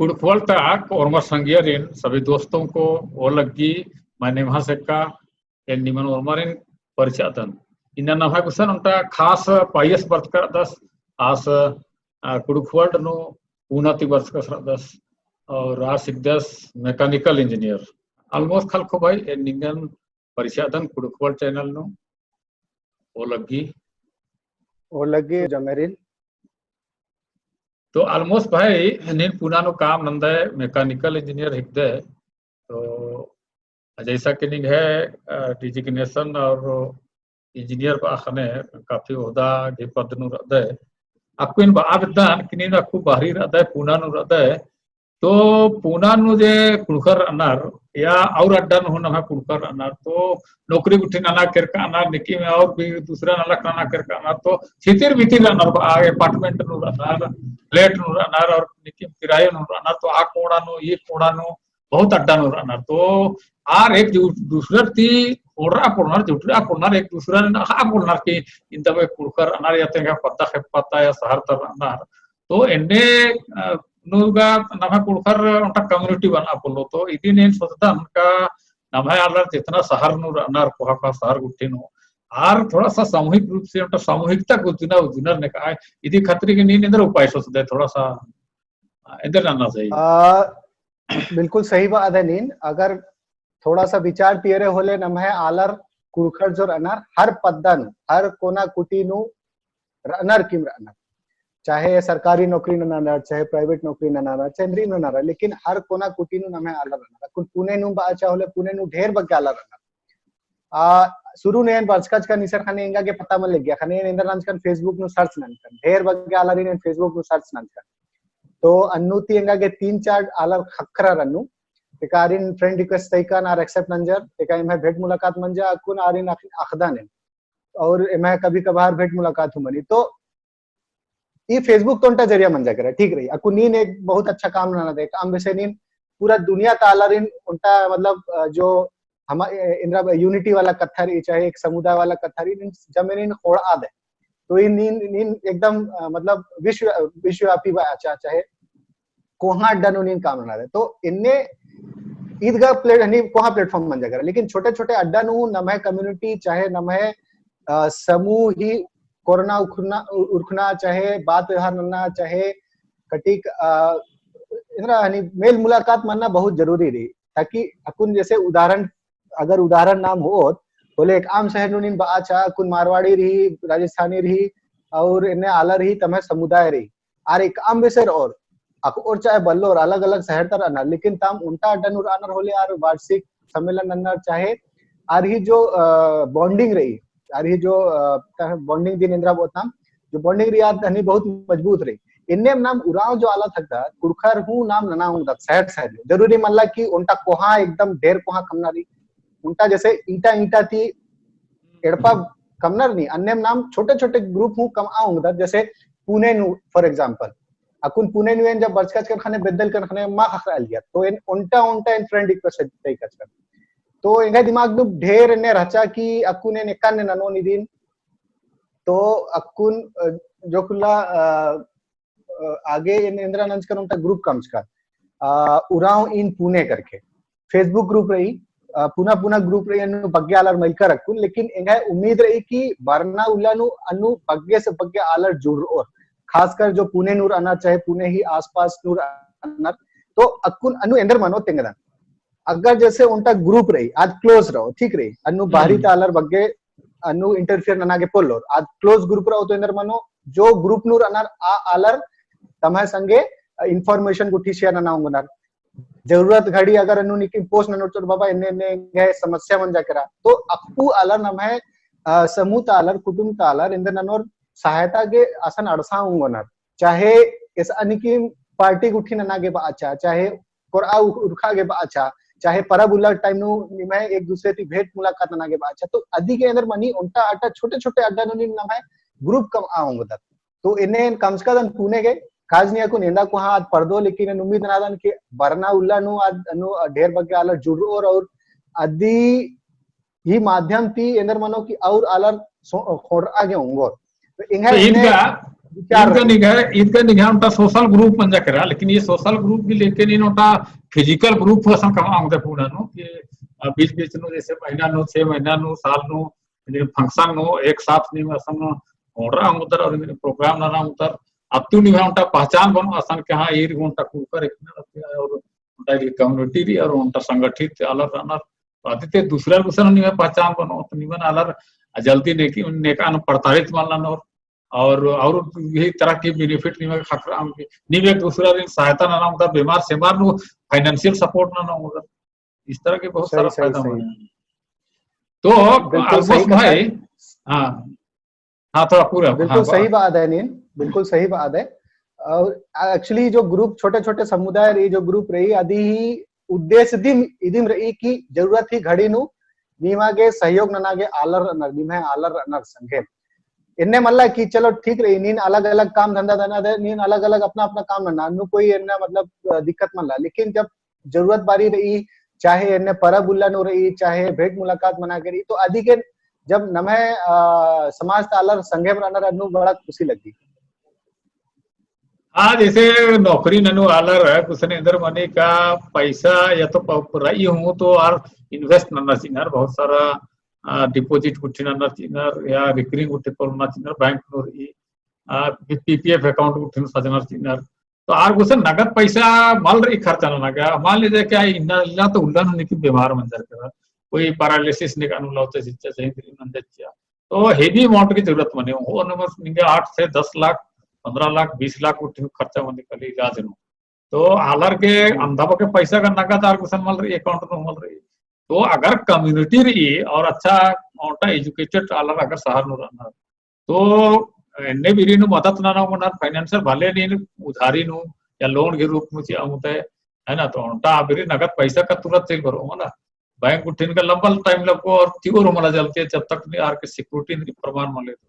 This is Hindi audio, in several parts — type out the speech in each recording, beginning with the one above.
कुड़खवल तक और संगियरिन सभी दोस्तों को ओलगी मैंने वहां से का निमन ओरमारिन परिचयतन इन नभा कुसन उनका खास पाइस वर्ष कर दस आस कुड़खवल नो पूनाति वर्ष का दस और रासिकदस मैकेनिकल इंजीनियर ऑलमोस्ट खल को भाई निंगन परिचयतन कुड़खवल चैनल नो ओलगी जमेरिन तो ऑलमोस्ट भाई नीन पुना नो काम नंदे मैकेनिकल इंजीनियर हिकदे तो जैसा कि निंग है डिजिग्नेशन और इंजीनियर बाखने काफी होदा के पद नु रदे आपको इन बाबदान कि निन आपको बाहरी रदे पुना नु रदे तो पुना नु जे कुड़खर अनार या और अड्डा नु ना कुड़खर अनार तो नौकरी उठी नाना करका अनार निकी में और भी दूसरा नाला खाना करका अनार तो छितिर भीतिर अनार अपार्टमेंट नु अनार फ्लैट नु अनार और निकी किराए नु अनार तो आ कोड़ा नु ये कोड़ा नु बहुत अड्डा नु अनार तो आर एक दूसरा ती ओडरा पुनर जुटरा पुनर एक दूसरा ने हा पुनर की इन तबे कुड़खर अनार याते का पत्ता या शहर तर अनार तो एने नुगा नभा कुड़खर उनका कम्युनिटी बना बोलो तो इदी ने सोचता उनका नभा आलर जितना शहर नु अनार कोहा का शहर गुट्ठी नु आर थोड़ा सा सामूहिक रूप से उनका सामूहिकता को जुनर ने कहा इदी खतरे के नींद इंदर उपाय सोचते थोड़ा सा इधर जाना चाहिए। बिल्कुल सही बात है नीन अगर थोड़ा सा विचार पियरे होले नमहे आलर कुड़खर जो अनार हर पद्दन हर कोना कुटी नु अनार किम अनार चाहे सरकारी नौकरी न चाहे प्राइवेट नौकरी न चाहे ड्रीम न लेकिन हर कोना कुटी नु नमहे आलर अनार कुन पुणे नु बाचा होले पुणे नु ढेर बग्गे आलर अनार शुरू ने बचकच का निसर खाने इंगा के पता मन लग गया खाने इंदर नंच kan फेसबुक नु सर्च नंच kan ढेर बग्गे आलर इन फेसबुक नु सर्च नंच kan तो अन्नु ती इंगा के 3-4 आलर खखरा रन्नु एकारिन फ्रेंड रिक्वेस्ट तैकान आर एक्सेप्ट नंजर एका में भेंट मुलाकात मंजा अकुन आरिन अखदा ने और मैं कभी कभार भेंट मुलाकात हूं मनी तो ये फेसबुक तो उनका जरिया मंजा करे ठीक रही अकुन नीन एक बहुत अच्छा काम ना दे काम वैसे नीन पूरा दुनिया तालरिन उनका मतलब जो हम इंद्रा यूनिटी वाला कथारी चाहे एक समुदाय वाला कथारी जमीन खोड़ आद है तो ये नीन एकदम मतलब विश्वव्यापी अच्छा चाहे कोहा अड्डा नीन काम ना दे तो इनने ईदगाह कोहा प्लेटफॉर्म बन जाएगा लेकिन छोटे छोटे अड्डा नु नमहे कम्युनिटी चाहे नमहे समूह ही कोरोना उखना चाहे बात व्यवहार नन्ना चाहे कटिक मेल मुलाकात मानना बहुत जरूरी रही ताकि अकुन जैसे उदाहरण नाम हो बोले एक आम शहर नुन बाचा कुन मारवाड़ी रही राजस्थानी रही और इन्हें आला रही तमें समुदाय रही आर एक आम विषय और चाहे बल्लो और अलग अलग शहर तर अनर लेकिन तम उनका अड्डा अनर होले आर वार्षिक सम्मेलन अनर चाहे आर ही जो बॉन्डिंग रही आर ही जो बॉन्डिंग दिन इंद्रा बोतम जो बॉन्डिंग रही यार हनी बहुत मजबूत रही इन्ने नाम उराव जो आला थकता कुड़खर हूं नाम नना हूं शहर शहर जरूरी मल्ला कि उनका कोहा एकदम ढेर कोहा कमना रही उनका जैसे ईटा थी एड़पा कमनर नहीं अन्य नाम छोटे छोटे ग्रुप हूं कम आऊंगा जैसे पुणे नु फॉर एग्जांपल अकुन पुणे नु जब बरचकच कर खाने बेदल कर खाने मा खखरा लिया तो इन उनटा इन फ्रेंड रिक्वेस्ट तय कर तो इनका दिमाग में ढेर ने रचा कि अकुन ने कान ननो निदिन तो अकुन जो खुला आगे इन इंदिरा नंच कर उनका ग्रुप कम्स का उराव इन पुणे करके फेसबुक ग्रुप रही पुना ग्रुप रही अनु बग्गे आलर मिलकर रखूं लेकिन इन्हें उम्मीद रही कि बरना उल्लानु अनु बग्गे से बग्गे आलर जुड़ और खासकर जो पुणे नूर अना चाहे पुणे ही आसपास नूर अनर तो अकुन अनु इंदर मनो तिंगदा अगर जैसे उनका ग्रुप रही आज क्लोज रहो ठीक रही अनु बाहरी तालर बग्गे अनु इंटरफियर नना के पोलोर आज क्लोज ग्रुप रहो तो इंदर मनो जो ग्रुप नूर अनर आलर तमहे संगे इंफॉर्मेशन गुठी शेयर नना होंगनर जरूरत घड़ी अगर अनु निकी पोस्ट ननो तो बाबा इन्ने समस्या बन जाकरा तो अक्कू आलर नमहे समूह तालर कुटुंब तालर इंदर ननोर सहायता के असन अड़सा होंगनर चाहे इस अनिकी पार्टी गुठी नना के बाचा चाहे कोरा उरखा के बाचा चाहे परब उल्ला टाइम नु निमे एक दूसरे की भेंट मुलाकात नना के बाचा तो अधिक के अंदर मनी उनका अड्डा छोटे छोटे अड्डा नु नमहे ग्रुप कम आऊंगा तो इन्हें कम से कम पुणे के काज नहीं को नेंदा को हाथ पर्दो लेकिन उम्मीद नादन के बरना उल्ला नु अनु ढेर बग्गे आलर जुड़ और अदी ही माध्यम थी इंदर मनो की और आलर खोड़ आगे होंगो तो विचार इनका निगाह उनका सोशल ग्रुप मन करा, लेकिन ये सोशल ग्रुप भी लेके नहीं उनका फिजिकल ग्रुप असं कहा होता पूरा नो कि बीच बीच नो जैसे महीना नो 6 महीना नो साल नो फंक्शन नो एक साथ नहीं असं ऑर्डर उतर और प्रोग्राम ना उतर अतु नहीं उनका पहचान बनो असन के हाँ ये उनका कुकर और उनका कम्युनिटी री और उनका संगठित अलग अलग आदित्य दूसरा दूसरा नहीं पहचान बनो तो निमन अलग जल्दी नेका प्रताड़ित मानना और यही तरह की बेनिफिट नहीं खतरा नहीं एक दूसरा दिन सहायता ना होता बीमार सेमार नो फाइनेंशियल सपोर्ट ना होगा इस तरह के बहुत सारा फायदा मिले तो ऑलमोस्ट भाई हाँ हाँ थोड़ा पूरा बिल्कुल सही बात है नीन, बिल्कुल सही बात है। एक्चुअली जो ग्रुप छोटे छोटे समुदाय रही जो ग्रुप रही आदि ही उद्देश्य इदिम रही की जरूरत ही घड़ी नु नीमागे सहयोग ननागे आलर नरदिमे आलर नर संगे इन्ने मल्ला कि चलो ठीक रही नीन अलग अलग काम धंधा धना दे नीन अलग अलग अपना अपना काम ना नु कोई इन्ने मतलब दिक्कत मल्ला, लेकिन जब जरूरत बारी रही चाहे इन्ने परब उल्लन हो रही चाहे भेंट मुलाकात मना के रही तो आदि के जब नमे समाज तालर संगे बनाना रहनु बड़ा खुशी लगी। हाँ जैसे नौकरी ननु आलर है कुछ ने अंदर मनी का पैसा या तो रही हूँ तो और इन्वेस्ट नन्ना चिन्हर बहुत सारा डिपॉजिट कुछ नन्ना चिन्हर या रिकरिंग कुछ पर चिन्हर बैंक नोरी पीपीएफ अकाउंट कुछ सजना चिन्हर तो आर कुछ नगद पैसा मल रही खर्चा ना गया मान लीजिए क्या इन्ना तो उल्लन होने की बीमार मंजर कर कोई पैरालिसिस निकालू लाते शिक्षा सही तो हेवी अमाउंट की जरूरत मने हो नंबर 8 से 10 लाख 15 लाख 20 लाख खर्चा में निकली इलाज नो तो आलर के अंधा के पैसा का नगद आर कुछ मल रही अकाउंट में मल रही तो अगर कम्युनिटी रही और अच्छा एजुकेटेड आलर अगर शहर नो रहना तो एने भी मदद ना मना फाइनेंशियल भले नहीं उधारी नु या लोन के रूप में है ना तो अभी नगद पैसा का तुरंत चेक करो ना बैंक उठने का लंबा टाइम लगो और त्योर मला जलती है जब तक नहीं आर के सिक्योरिटी प्रमाण मिले तो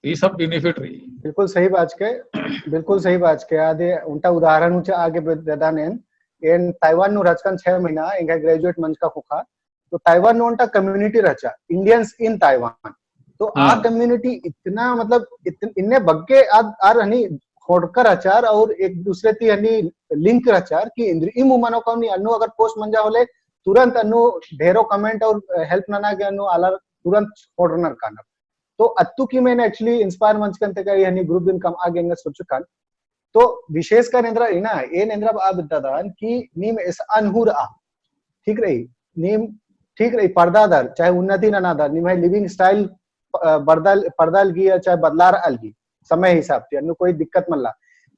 ये सब बेनिफिट रही। बिल्कुल सही बात के आदि उनका उदाहरण ऊंचा आगे दादा ने इन ताइवान नु रचकन 6 महीना इनका ग्रेजुएट मंच का खुखा तो ताइवान नु उनका कम्युनिटी रचा इंडियंस इन ताइवान तो आ कम्युनिटी इतना मतलब इन्ने बग्गे आर हनी खोडकर आचार और एक दूसरे ती हनी लिंक आचार कि इंद्री मुमानो कौनी अनु अगर पोस्ट मंजा होले तुरंत अनु ढेरों कमेंट और हेल्प नना के अनु आलर तुरंत खोडनर काना तो अत्तु की मैंने एक्चुअली इंस्पायर मंच कंते का यानी ग्रुप दिन कम आगे अंग सोचुकान तो विशेष का नेंद्रा इना ए नेंद्रा आ बिदादान कि नीम इस अनहुर आ ठीक रही नीम ठीक रही पर्दादार चाहे उन्नति ननादार नीम है लिविंग स्टाइल पर्दाल की या चाहे बदलार अलगी समय हिसाब से अन्नु कोई दिक्कत मल्ला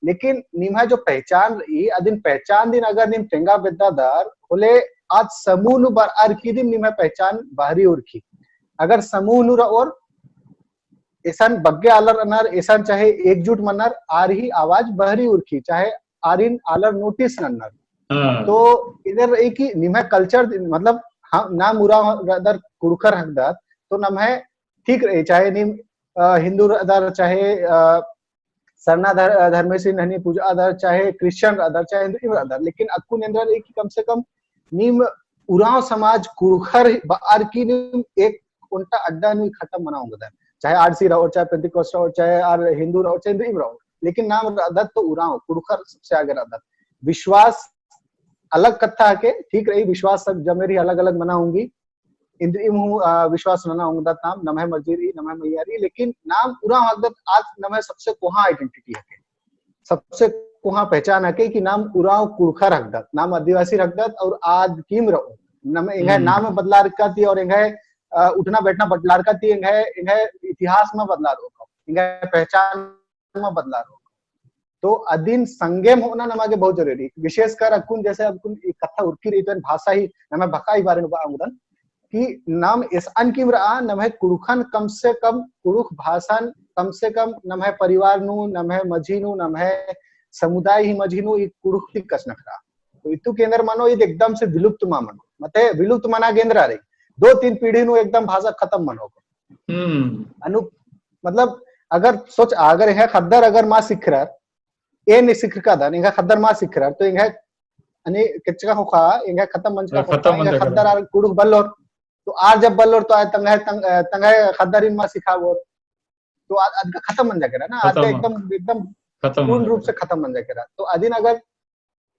लेकिन नीम है जो पहचान रही अदिन पहचान दिन अगर नीम टेंगा बिदादार बोले आज समूह नु बार आर की दिन नीम है पहचान बाहरी और की अगर समूह नु और ऐसान बग्गे आलर अनार ऐसान चाहे एकजुट मनार आर ही आवाज बहरी उर्खी चाहे आरिन आलर नोटिस नन्नर तो इधर एक ही निम कल्चर मतलब हाँ ना मुरा दर कुड़खर हकदार तो नम है ठीक रहे चाहे निम हिंदू अदर चाहे सरना धर्मेशी नहनी पूजा अदर चाहे क्रिश्चियन अदर चाहे हिंदू अदर लेकिन अक्कू नेंद्र एक कम से कम निम उराव समाज कुड़खर आर की निम एक उनका अड्डा नहीं खत्म मनाऊंगा चाहे आरसी रहो चाहे पेंटिकोस्ट रहो चाहे आर हिंदू रहो चाहे हिंदू रहो लेकिन नाम अदत तो उराव कुड़खर सबसे आगे अदत विश्वास अलग कथा के ठीक रही विश्वास सब जब मेरी अलग अलग मनाऊंगी इंद्री विश्वास नना होंगे नाम नमः मजीरी नमः मैयारी लेकिन नाम उराव अदत आज नमः सबसे कोहा आइडेंटिटी है सबसे कोहा पहचान है कि नाम उराव कुड़खर हकदत नाम आदिवासी हकदत और आज कीम रहो नम इंगे नाम बदला रखा थी और इंगे उठना बैठना बदलार का थी इन्हें इतिहास में बदलार होगा इन्हें पहचान में बदलार होगा तो अदिन संगेम होना नमागे बहुत जरूरी विशेषकर अकुन जैसे अकुन कथा उर्की रही तो भाषा ही नमे भकाई बारे में बांगुदन कि नाम इस अन किम रहा नमे कुड़ुखन कम से कम कुड़ुख भाषण कम से कम नमे परिवार नु नमे मझी नु नमे समुदाय ही मझी नु एक कुड़ुख की कस नखरा तो इतु केंद्र मानो ये एकदम से विलुप्त मानो मते विलुप्त मना केंद्र आ रही 2-3 पीढ़ी नु एकदम भाषा खत्म मन होगा अनु मतलब अगर सोच अगर है खद्दर अगर मां सिख रहा ए नहीं सिख का था इनका खद्दर मां सिख रहा तो इनका अनि किचका होखा इनका खत्म मंच का होखा खद्दर आर कुड़ुक बल्लोर तो आर जब बल्लोर तो आए तंगे खद्दर इन मां सिखा वो तो आज का खत्म बन जाके ना, आज का एकदम एकदम पूर्ण रूप से खत्म बन जाके तो अदिन अगर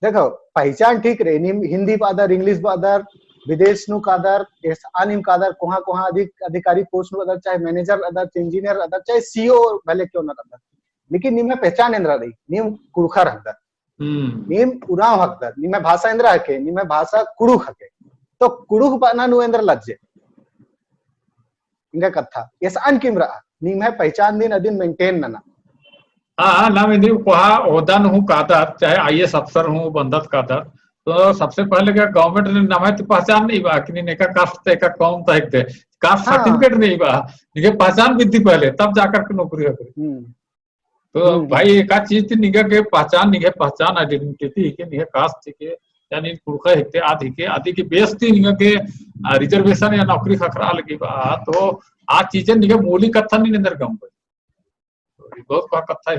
देखो पहचान ठीक रहे हिंदी पादर इंग्लिश पादर विदेश नु कादर आनिम कादर कोहा कोहा अधिकारी पोस्ट नु अदर चाहे मैनेजर अदर इंजीनियर अदर चाहे सीईओ भले क्यों ना अदर लेकिन निम पहचान इंद्रा रही निम कुड़खर हकदर निम उराव हकदर निम भाषा इंद्रा हके निम भाषा कुड़ुख हके तो कुड़ुख पाना नु इंद्र लज्जे इंगा कथा यस अन किमरा निम पहचान दिन अदिन मेंटेन नना हाँ ना मैं कोहा ओदन हूँ कादर चाहे आईएएस अफसर हूँ बंदत कादर तो सबसे पहले क्या गवर्नमेंट ने नाम तो पहचान नहीं बा कि नेका कास्ट का कौन तक कास्ट सर्टिफिकेट नहीं बा निके पहचान विधि पहले तब जाकर के नौकरी हो तो भाई एक चीज थी निके के पहचान आइडेंटिटी के निके कास्ट के यानी कुड़खा हिते आदि के बेस थी निके के रिजर्वेशन या नौकरी खखरा लगी बा तो आ चीजें निके मौलिक कथा नहीं अंदर गम बहुत का कथा है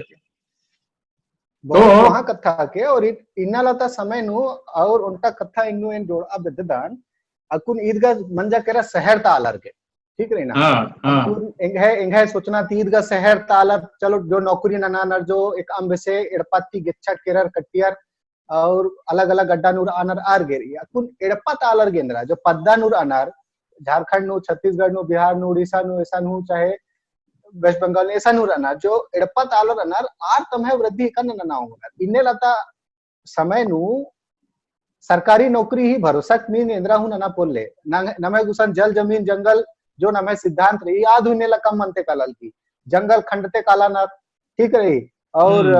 तो वहां कथा के और इन्ना लता समय नु और उनका कथा इन्नु इन जोड़ा बेददान अकुन ईदगा मंजा केरा शहर तालर के ठीक रही ना अकुन एंगे सोचना थी ईदगा शहर तालर चलो जो नौकरी ना नर जो एक अंब से एड़पाती गिच्छट केरर कटियर और अलग अलग अड्डा नूर आनर आर गेरी अकुन एड़पा तालर गेंद्रा जो पद्दा नूर आनर झारखंड नु छत्तीसगढ़ नु बिहार नु उड़ीसा नु ऐसा नु चाहे वेस्ट बंगाल ऐसा नु रहना जो एड़पा तालर अनार आर तमहे वृद्धि कन ना होगा इन्ने लता समय नु सरकारी नौकरी ही भरोसा नी नेंद्रा हूं ना पोले नमे गुसन जल जमीन जंगल जो नमे सिद्धांत रही याद हुने ला कम मनते कालल की जंगल खंडते काला ना ठीक रही और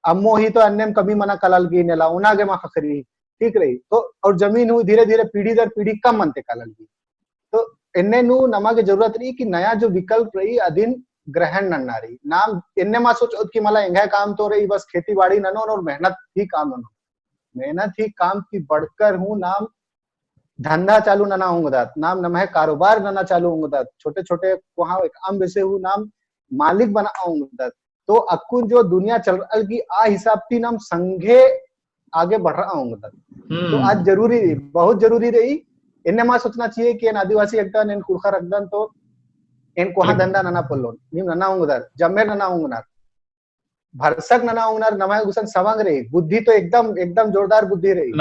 अम्मो ही तो अन्य कभी मना कालल की नेला उनागे मा खखरी ठीक रही तो और जमीन हूं धीरे धीरे पीढ़ी दर पीढ़ी कम मनते कालल की तो इन्ने नु नमा की जरूरत रही कि नया जो विकल्प रही अदिन ग्रहण नन्ना रही नाम इन्ने मा सोच कि मला इंगा काम तो रही बस खेती बाड़ी ननो और मेहनत ही काम ननो मेहनत ही काम की बढ़कर हूं नाम धंधा चालू नना होंगे नाम नम है कारोबार नना चालू होंगे छोटे छोटे वहां एक आम वैसे हूं नाम मालिक बना होंगे तो अकुन जो दुनिया चल रहा की आ हिसाब की नाम संघे आगे बढ़ रहा होंगे तो आज जरूरी बहुत जरूरी रही इन्हें मा सोचना चाहिए कि आदिवासी एकदन इन कुड़खर एकदन तो इन कोहा धंधा नना पल्लोन निम नना होंगदर जमेर नना होंगनार भरसक नना होंगनार नमाय गुसन सवंग रही बुद्धि तो एकदम जोरदार बुद्धि रही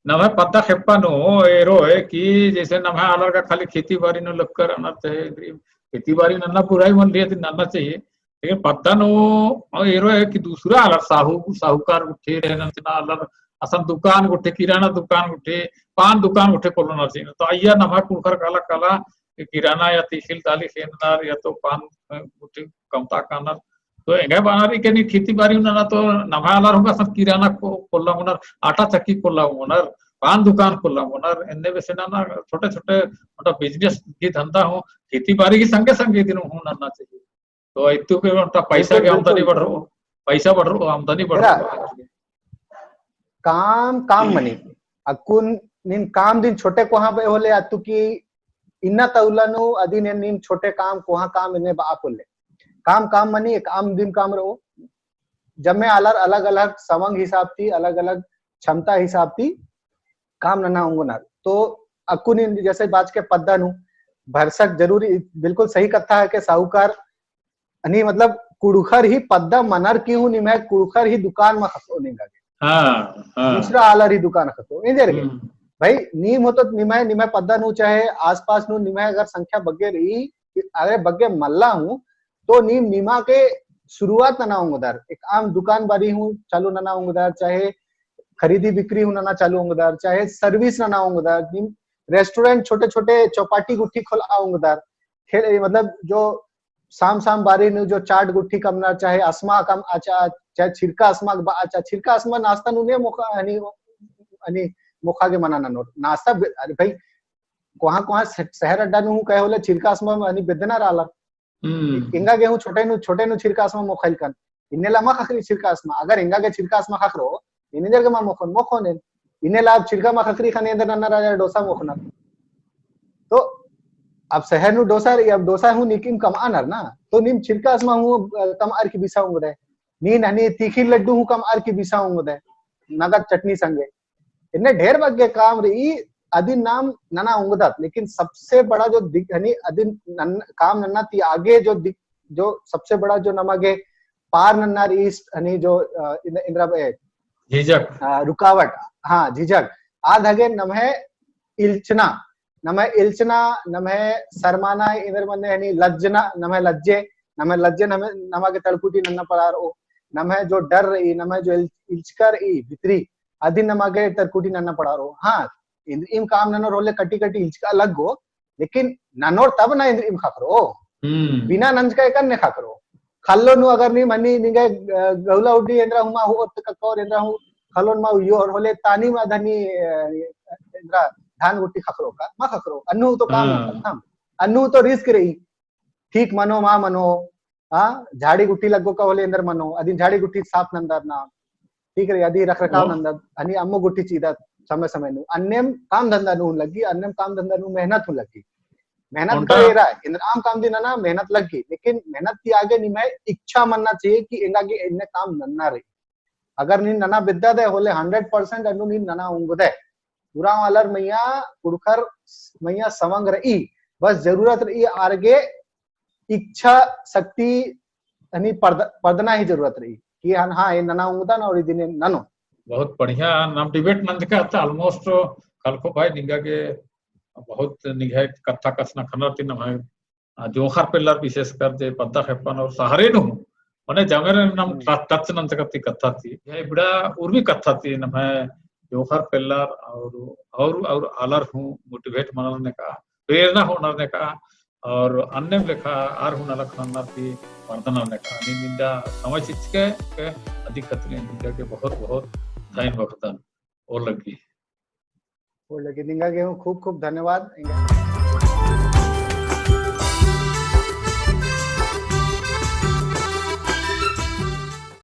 नमः पत्ता खेप्पा नो एरो है कि जैसे नमः आलर का खाली खेती बाड़ी नो लगकर अनर्थ है खेती बाड़ी नन्ना बुराई मन रही है नन्ना चाहिए लेकिन पत्ता नो एरो है कि दूसरा आलर साहूकार उठे रहना आलर असन दुकान गुठे किराना दुकान गुठे पान दुकान गुठे कोलोना चाहिए तो आइया नमः कुड़खर काला काला किराना या तिखिल दाली खेनदार या तो पान गुठे कमता कानर तो एंगे बनारी के नहीं खेती बाड़ी ना तो नभालार होगा सब किराना को कोल्ला मुनर आटा चक्की कोल्ला मुनर पान दुकान कोल्ला मुनर इन्ने वैसे ना छोटे छोटे मतलब बिजनेस की धंधा हो खेती बाड़ी की संगे संगे दिन हो ना चाहिए तो इतु के पैसा की आमदनी बढ़ रहा पैसा बढ़ रहा आमदनी बढ़ रहा काम मनी अकुन निन काम दिन छोटे कोहा पे होले अतु की इन्ना तौलनु अदिन निन छोटे काम कोहा काम इन्ने बाप होले काम मनी एक आम दिन काम रहो जब में अलग अलग सवंग हिसाब थी अलग अलग क्षमता हिसाब थी काम नना होंगे ना तो अकुन जैसे बात के पद्दा नु भरसक जरूरी बिल्कुल सही कथा है कि साहूकार नहीं मतलब कुड़खर ही पद्दा मनर की हूं नहीं मैं कुड़खर ही दुकान में खसो नहीं लगे दूसरा आलर ही दुकान खसो इंजर के भाई नीम हो तो निमे पद्दा नु चाहे आसपास नु निमे अगर संख्या बगे रही अगर बगे मल्ला हूं तो नीम नीमा के शुरुआत नना होंगदार एक आम दुकान बारी हूँ चालू नना होंगदार चाहे खरीदी बिक्री हूँ नना चालू होंगदार चाहे सर्विस नना होंगदार नीम रेस्टोरेंट छोटे छोटे चौपाटी गुट्ठी खोला होंगदार मतलब जो शाम बारी नु जो चाट गुट्ठी कमना चाहे अस्मा कम आचा चाहे छिरका अस्मा आचा छिरका अस्मा नाश्ता नु ने मोखा अनि मोखा के मना ननो नाश्ता अरे भाई कोहा शहर अड्डा नु कहे होले छिरका अस्मा अनि बेदना राला इंगा गेहूं छोटे नु छिरका अस्मा मोखल कन इन्ने ला मा खखरी छिरका अस्मा अगर इंगा के छिरका अस्मा खखरो इन्ने जर के मा मोखोने इन्ने ला छिरका मा खखरी खाने अंदर नन्ना राजा डोसा मोखना तो अब शहर नु डोसा अब डोसा हूं निकिम कम आनर ना तो निम छिरका अस्मा हूं कम आर की बिसा होंगे नी ननी तीखी लड्डू हूं कम आर की बिसा होंगे नगद चटनी संगे इन्ने ढेर बगे काम रही अदिन नाम नना उंगदत, लेकिन सबसे बड़ा जो दिक हनी अदिन काम नन्ना ती आगे जो सबसे बड़ा जो नमगे पार नन्नार ईस्ट हनी जो इंद्रा झिझक रुकावट, हाँ झिझक आद हगे नमहे इल्चना, नमहे इल्चना, नमहे सरमाना इंद्र मने हनी लज्जना, नमहे लज्जे नमगे तड़कुटी नन्ना पड़ार ओ, नमहे जो डर रही, नमहे जो इल्चकर ई भितरी अदिन नमगे तड़कुटी नन्ना पड़ार ओ। हाँ इंद्रिम काम ननोर होले कटी कटी इल्चका अलग गो, लेकिन ननोर तब ना इंद्रिम खाकरो बिना नंज का एकन ने खाकरो खल्लो नु अगर नी मनी निगे गौला उडी इंद्रा हुमा हो तककोर इंद्रा हु खलोन मा योर होले तानी मा धनी इंद्रा धान गुट्टी खाकरो का मा खाकरो अन्नु तो काम हम अन्नु तो रिस्क रही ठीक मनो मा मनो हाँ झाड़ी गुट्टी लगो का होले इंदर मनो अदिन झाड़ी गुट्टी साफ नंदर ना ठीक रही अदी रख रखाव नंदर अनि अम्मो गुट्टी चीदा समय समय नु अन्यम काम धंधा नु लगी, अन्यम काम धंधा नु मेहनत नु लगी, मेहनत करे रहा है इंद्र आम काम दिन ना मेहनत लगी, लेकिन मेहनत की आगे नहीं मैं इच्छा मनना चाहिए कि इनका के इन्ने काम नन्ना रही। अगर नी नना बिद्दा दे होले 100% अनु नी नना उंगदे पूरा वालर मैया कुड़खर मैया सवंग रही, बस जरूरत रही आगे इच्छा शक्ति यानी पर्दना ही जरूरत रही कि हाँ ये नना उंगदा ना और दिन ननो बहुत बढ़िया नाम डिबेट मंच का था ऑलमोस्ट कलको भाई निगा के बहुत निगाह कथा कसना खनर तीन भाई जोखर पिल्लर विशेष कर जे पद्दा खेपन और सहारे नु मने जमेर नम टच नंत कति कथा थी ये बड़ा और भी कथा थी न मैं जोखर पिल्लर और आलर हूं मोटिवेट मनल ने का प्रेरणा होनर ने का और अन्य लेखा आर हुनर खनर थी वर्धना ने का निंदा समय चिचके के अधिक खतरे निंदा के बहुत बहुत धन्यवाद और लगी निंगा के खूब खूब धन्यवाद।